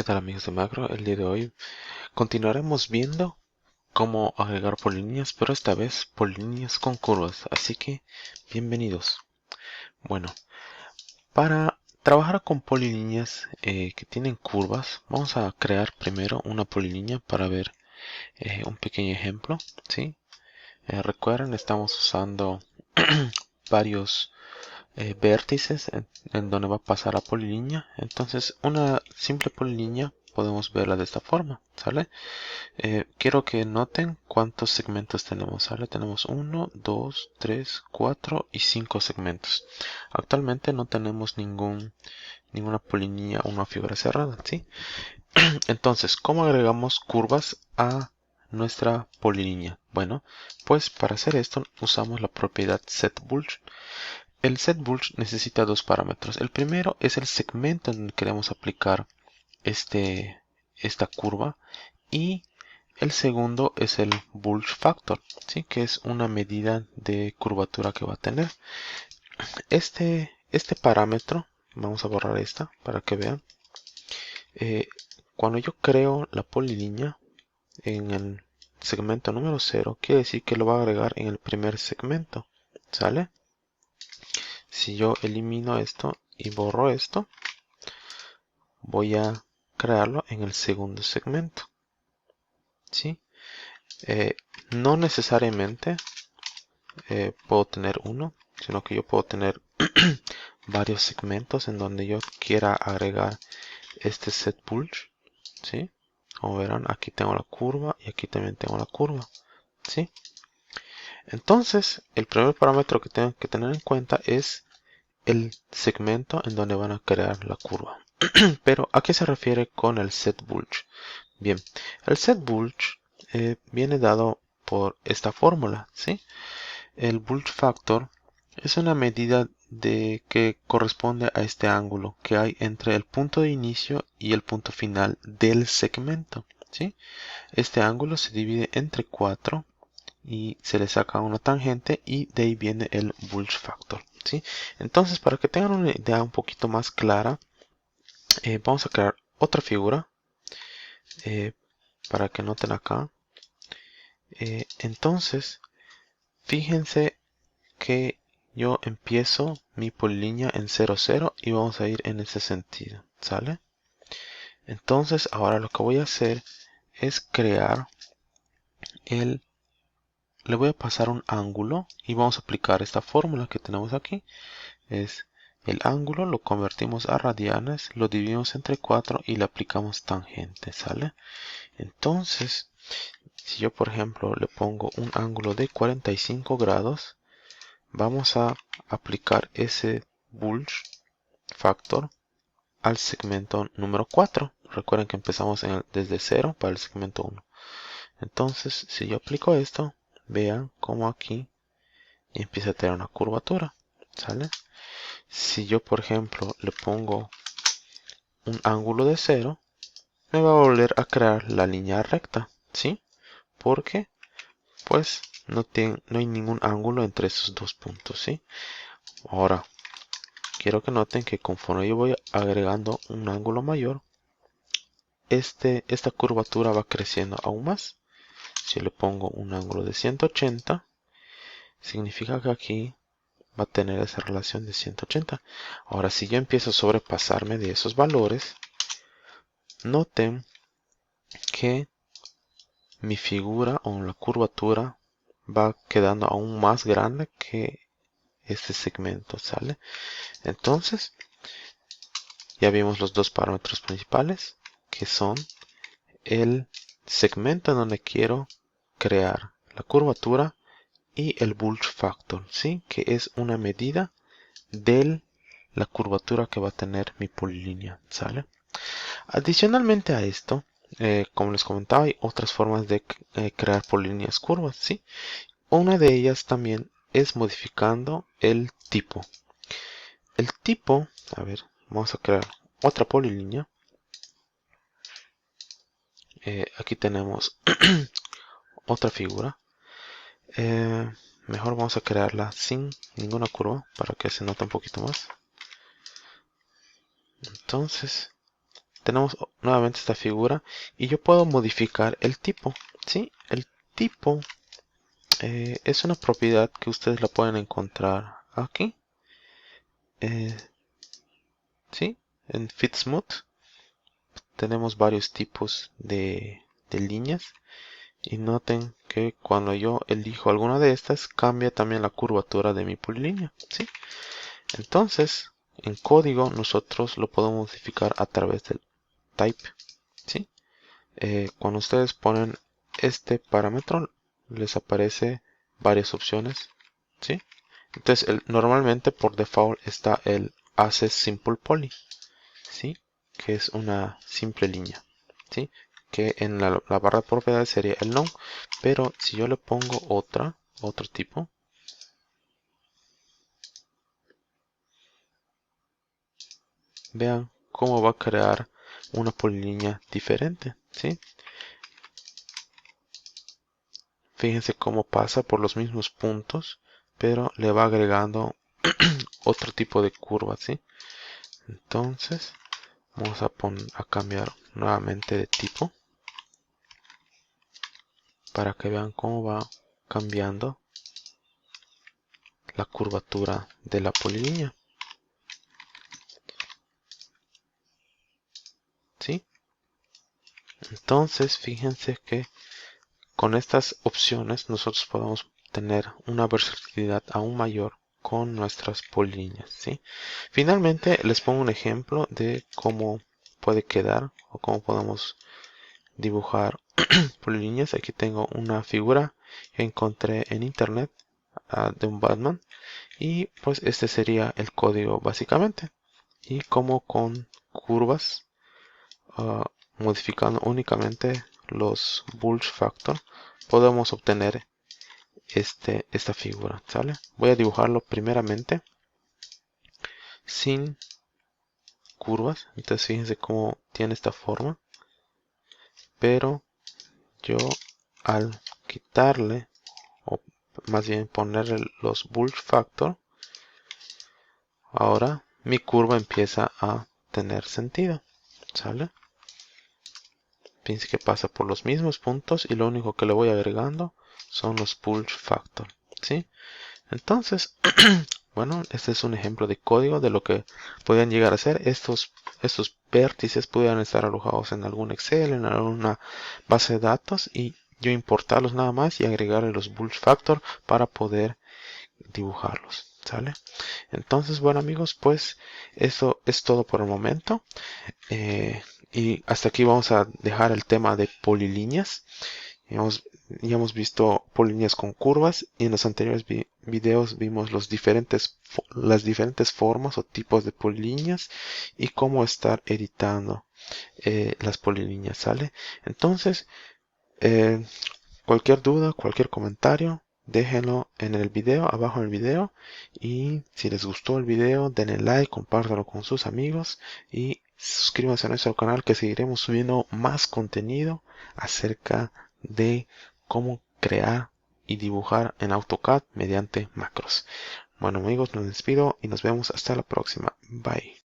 ¿Qué tal amigos de Macro? El día de hoy continuaremos viendo cómo agregar polilíneas, pero esta vez polilíneas con curvas, así que bienvenidos. Bueno, para trabajar con polilíneas que tienen curvas, vamos a crear primero una polilínea para ver un pequeño ejemplo, ¿sí? Recuerden, estamos usando varios vértices en donde va a pasar la polilínea. Entonces, una simple polilínea podemos verla de esta forma, ¿sale? Quiero que noten cuántos segmentos tenemos, ¿sale? Tenemos 1, 2, 3, 4 y 5 segmentos. Actualmente no tenemos ninguna polilínea o una figura cerrada, ¿sí? Entonces, ¿cómo agregamos curvas a nuestra polilínea? Bueno, pues para hacer esto usamos la propiedad setBulge. El setBulge necesita dos parámetros. El primero es el segmento en el que queremos aplicar esta curva, y el segundo es el bulge factor, ¿sí? Que es una medida de curvatura que va a tener. Este parámetro, vamos a borrar esta para que vean. Cuando yo creo la polilínea en el segmento número 0, quiere decir que lo va a agregar en el primer segmento, ¿sale? Si yo elimino esto y borro esto, voy a crearlo en el segundo segmento, ¿sí? No necesariamente puedo tener uno, sino que yo puedo tener varios segmentos en donde yo quiera agregar este setBulge, ¿sí? Como verán, aquí tengo la curva y aquí también tengo la curva, ¿sí? Entonces, el primer parámetro que tengo que tener en cuenta es el segmento en donde van a crear la curva. Pero, ¿a qué se refiere con el setBulge? Bien, el setBulge viene dado por esta fórmula, ¿sí? El bulge factor es una medida que corresponde a este ángulo que hay entre el punto de inicio y el punto final del segmento, ¿sí? Este ángulo se divide entre 4 y se le saca una tangente, y de ahí viene el bulge factor, ¿sí? Entonces, para que tengan una idea un poquito más clara, vamos a crear otra figura eh, para que noten acá. Entonces, fíjense que yo empiezo mi polilínea en 0, 0 y vamos a ir en ese sentido, ¿sale? Entonces ahora lo que voy a hacer es crear le voy a pasar un ángulo y vamos a aplicar esta fórmula que tenemos aquí. Es el ángulo, lo convertimos a radianes, lo dividimos entre 4 y le aplicamos tangente, ¿sale? Entonces, si yo por ejemplo le pongo un ángulo de 45 grados, vamos a aplicar ese bulge factor al segmento número 4. Recuerden que empezamos desde 0 para el segmento 1. Entonces, si yo aplico esto, vean cómo aquí empieza a tener una curvatura, ¿sale? Si yo, por ejemplo, le pongo un ángulo de 0, me va a volver a crear la línea recta, ¿sí? Porque, pues, no hay ningún ángulo entre esos dos puntos, ¿sí? Ahora, quiero que noten que conforme yo voy agregando un ángulo mayor, esta curvatura va creciendo aún más. Si le pongo un ángulo de 180, significa que aquí va a tener esa relación de 180. Ahora, si yo empiezo a sobrepasarme de esos valores, noten que mi figura o la curvatura va quedando aún más grande que este segmento, ¿sale? Entonces, ya vimos los dos parámetros principales, que son el segmento en donde quiero crear la curvatura y el bulge factor, ¿sí? Que es una medida de la curvatura que va a tener mi polilínea, ¿sale? Adicionalmente a esto, como les comentaba, hay otras formas de crear polilíneas curvas, ¿sí? Una de ellas también es modificando el tipo. El tipo, a ver, vamos a crear otra polilínea. Aquí tenemos otra figura. Mejor vamos a crearla sin ninguna curva para que se note un poquito más. Entonces, tenemos nuevamente esta figura y yo puedo modificar el tipo, ¿sí? El tipo es una propiedad que ustedes la pueden encontrar aquí, eh, ¿sí? En FitSmooth tenemos varios tipos de líneas y noten que cuando yo elijo alguna de estas cambia también la curvatura de mi polilínea, ¿sí? Entonces en código nosotros lo podemos modificar a través del type, ¿sí? Cuando ustedes ponen este parámetro les aparece varias opciones, ¿sí? Entonces normalmente por default está el Access Simple Poly, ¿sí? Que es una simple línea, ¿sí? Que en la barra de propiedades sería el none, pero si yo le pongo otro tipo, vean cómo va a crear una polilínea diferente, ¿sí? Fíjense cómo pasa por los mismos puntos, pero le va agregando otro tipo de curva, ¿sí? Entonces vamos a cambiar nuevamente de tipo para que vean cómo va cambiando la curvatura de la polilínea, ¿sí? Entonces fíjense que con estas opciones nosotros podemos tener una versatilidad aún mayor con nuestras polilíneas, ¿sí? Finalmente les pongo un ejemplo de cómo puede quedar o cómo podemos dibujar polilíneas. Aquí tengo una figura que encontré en internet de un Batman y pues este sería el código básicamente, y como con curvas, ah, modificando únicamente los bulge factor podemos obtener esta figura, ¿sale? Voy a dibujarlo primeramente sin curvas. Entonces fíjense cómo tiene esta forma, pero yo al quitarle o más bien ponerle los bulge factor, ahora mi curva empieza a tener sentido, ¿sale? Fíjense que pasa por los mismos puntos y lo único que le voy agregando son los bulge factor, ¿sí? Entonces bueno, este es un ejemplo de código de lo que podrían llegar a ser. Estos vértices pudieran estar alojados en algún Excel, en alguna base de datos, y yo importarlos nada más y agregarle los bulge factor para poder dibujarlos, ¿sale? Entonces, bueno amigos, pues eso es todo por el momento. Y hasta aquí vamos a dejar el tema de polilíneas. Ya hemos visto polilíneas con curvas y en los anteriores videos vimos las diferentes formas o tipos de polilíneas y cómo estar editando las polilíneas, ¿sale? Entonces, eh, cualquier duda, cualquier comentario, déjenlo en el video, abajo en el video. Y si les gustó el video, denle like, compártanlo con sus amigos y suscríbanse a nuestro canal, que seguiremos subiendo más contenido acerca de cómo crear y dibujar en AutoCAD mediante macros. Bueno amigos, nos despido y nos vemos hasta la próxima. Bye.